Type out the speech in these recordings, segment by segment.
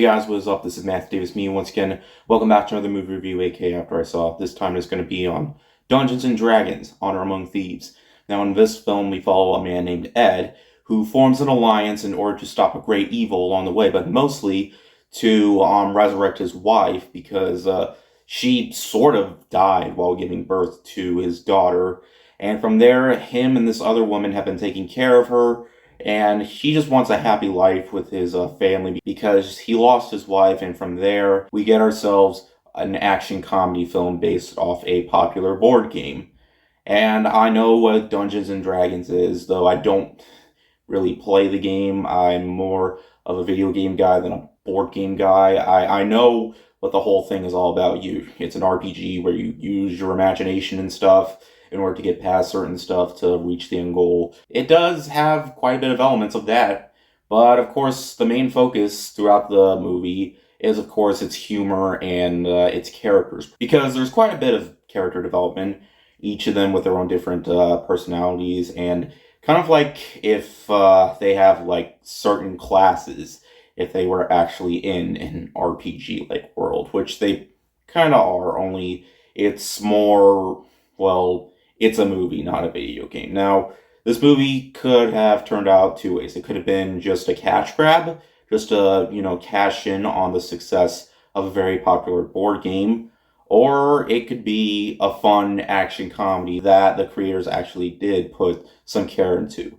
Hey guys, what is up? This is Matt Davis, me once again. Welcome back to another movie review, aka After I Saw. This time it's going to be on Dungeons and Dragons, Honor Among Thieves. Now in this film we follow a man named Ed, who forms an alliance in order to stop a great evil along the way, but mostly to resurrect his wife because she sort of died while giving birth to his daughter. And from there, him and this other woman have been taking care of her, and he just wants a happy life with his family because he lost his wife. And from there we get ourselves an action comedy film based off a popular board game. And I know what Dungeons and Dragons is, though I don't really play the game. I'm more of a video game guy than a board game guy. I know what the whole thing is all about. It's an RPG where you use your imagination and stuff in order to get past certain stuff to reach the end goal. It does have quite a bit of elements of that, but of course the main focus throughout the movie is of course its humor and its characters, because there's quite a bit of character development, each of them with their own different personalities, and kind of like if they have like certain classes if they were actually in an RPG like world, which they kind of are, only it's more, well, it's a movie, not a video game. Now, this movie could have turned out two ways. It could have been just a cash grab, just to, cash in on the success of a very popular board game, or it could be a fun action comedy that the creators actually did put some care into.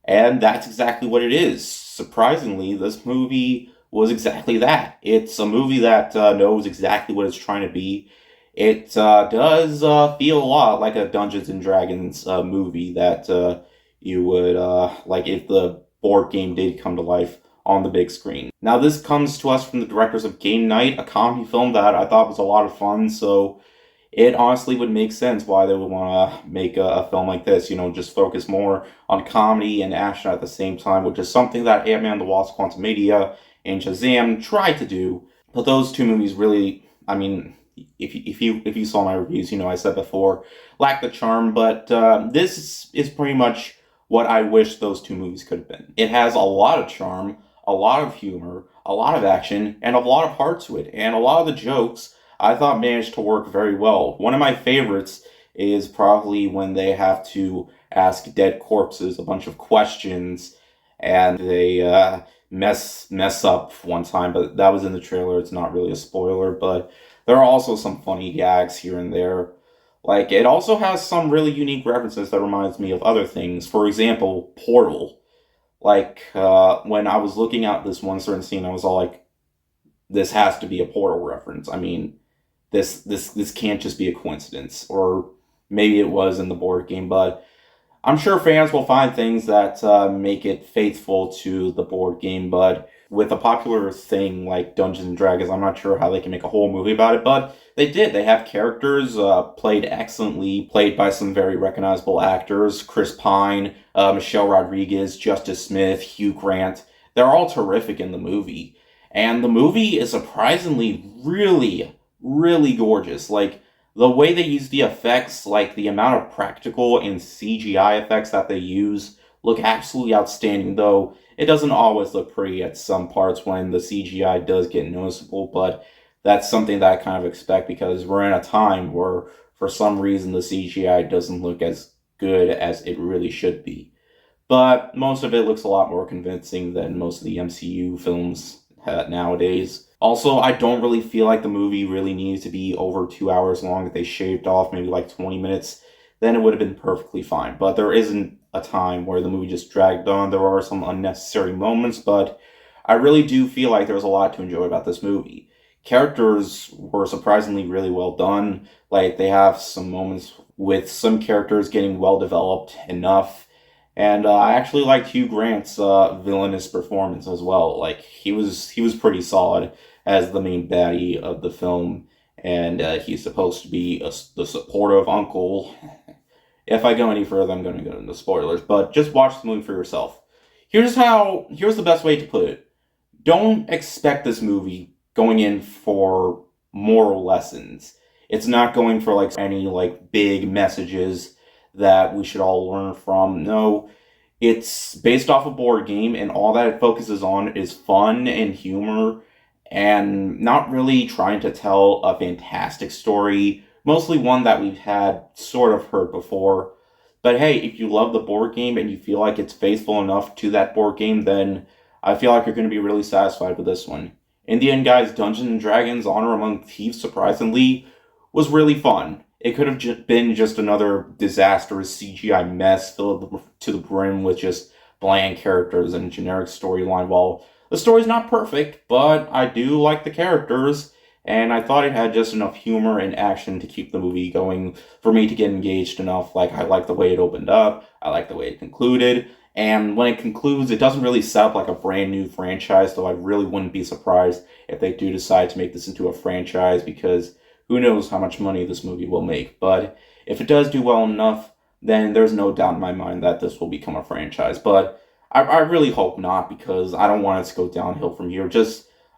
And that's exactly what it is. Surprisingly, this movie was exactly that. It's a movie that knows exactly what it's trying to be. It does feel a lot like a Dungeons and Dragons movie that you would like if the board game did come to life on the big screen. Now, this comes to us from the directors of Game Night, a comedy film that I thought was a lot of fun, so it honestly would make sense why they would want to make a film like this, just focus more on comedy and action at the same time, which is something that Ant-Man and the Wasp: Quantumania and Shazam tried to do. But those two movies really, I mean, if you saw my reviews, I said before, lack the charm, but this is pretty much what I wish those two movies could have been. It has a lot of charm, a lot of humor, a lot of action, and a lot of heart to it, and a lot of the jokes I thought managed to work very well. One of my favorites is probably when they have to ask dead corpses a bunch of questions, and they mess up one time, but that was in the trailer. It's not really a spoiler, but there are also some funny gags here and there. Like, it also has some really unique references that reminds me of other things. For example, Portal. Like, when I was looking at this one certain scene, I was all like, this has to be a Portal reference. I mean, this can't just be a coincidence. Or maybe it was in the board game, but I'm sure fans will find things that make it faithful to the board game, but with a popular thing like Dungeons and Dragons, I'm not sure how they can make a whole movie about it, but they did. They have characters played excellently, played by some very recognizable actors. Chris Pine, Michelle Rodriguez, Justice Smith, Hugh Grant. They're all terrific in the movie. And the movie is surprisingly really, really gorgeous. Like, the way they use the effects, like the amount of practical and CGI effects that they use, look absolutely outstanding, though it doesn't always look pretty at some parts when the CGI does get noticeable, but that's something that I kind of expect because we're in a time where, for some reason, the CGI doesn't look as good as it really should be. But most of it looks a lot more convincing than most of the MCU films nowadays. Also, I don't really feel like the movie really needs to be over 2 hours long. If they shaved off maybe like 20 minutes, then it would have been perfectly fine. But there isn't a time where the movie just dragged on. There are some unnecessary moments, but I really do feel like there's a lot to enjoy about this movie. Characters were surprisingly really well done. Like, they have some moments with some characters getting well developed enough. And I actually liked Hugh Grant's villainous performance as well. Like, he was pretty solid as the main baddie of the film, and he's supposed to be the supportive uncle. If I go any further, I'm going to go into spoilers, but just watch the movie for yourself. Here's the best way to put it. Don't expect this movie going in for moral lessons. It's not going for like any like big messages that we should all learn from. No, it's based off a board game, and all that it focuses on is fun and humor and not really trying to tell a fantastic story, mostly one that we've had sort of heard before. But hey, if you love the board game and you feel like it's faithful enough to that board game, then I feel like you're going to be really satisfied with this one. In the end, guys, Dungeons and Dragons Honor Among Thieves, surprisingly, was really fun. It could have been just another disastrous CGI mess filled to the brim with just bland characters and a generic storyline. While the story's not perfect, but I do like the characters, and I thought it had just enough humor and action to keep the movie going for me to get engaged enough. Like, I like the way it opened up, I like the way it concluded, and when it concludes, it doesn't really set up like a brand new franchise, though I really wouldn't be surprised if they do decide to make this into a franchise, because who knows how much money this movie will make. But if it does do well enough, then there's no doubt in my mind that this will become a franchise. But I really hope not, because I don't want it to go downhill from here.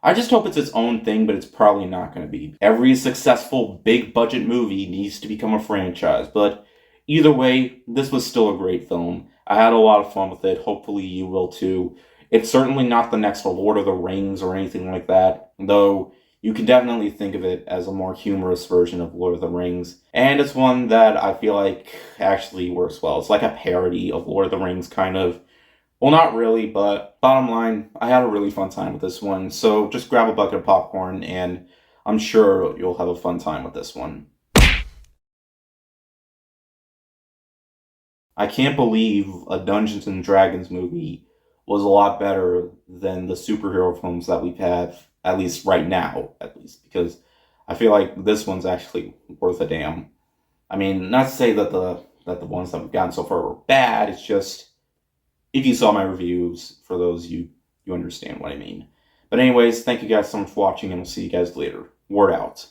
I just hope it's its own thing, but it's probably not going to be. Every successful big budget movie needs to become a franchise, but either way, this was still a great film. I had a lot of fun with it. Hopefully you will too. It's certainly not the next Lord of the Rings or anything like that, though you can definitely think of it as a more humorous version of Lord of the Rings. And it's one that I feel like actually works well. It's like a parody of Lord of the Rings, kind of. Well, not really, but bottom line, I had a really fun time with this one. So just grab a bucket of popcorn, and I'm sure you'll have a fun time with this one. I can't believe a Dungeons and Dragons movie was a lot better than the superhero films that we've had, at least right now, at least, because I feel like this one's actually worth a damn. I mean, not to say that the ones that we've gotten so far were bad. It's just if you saw my reviews, for those you understand what I mean. But anyways, thank you guys so much for watching, and we'll see you guys later. Word out.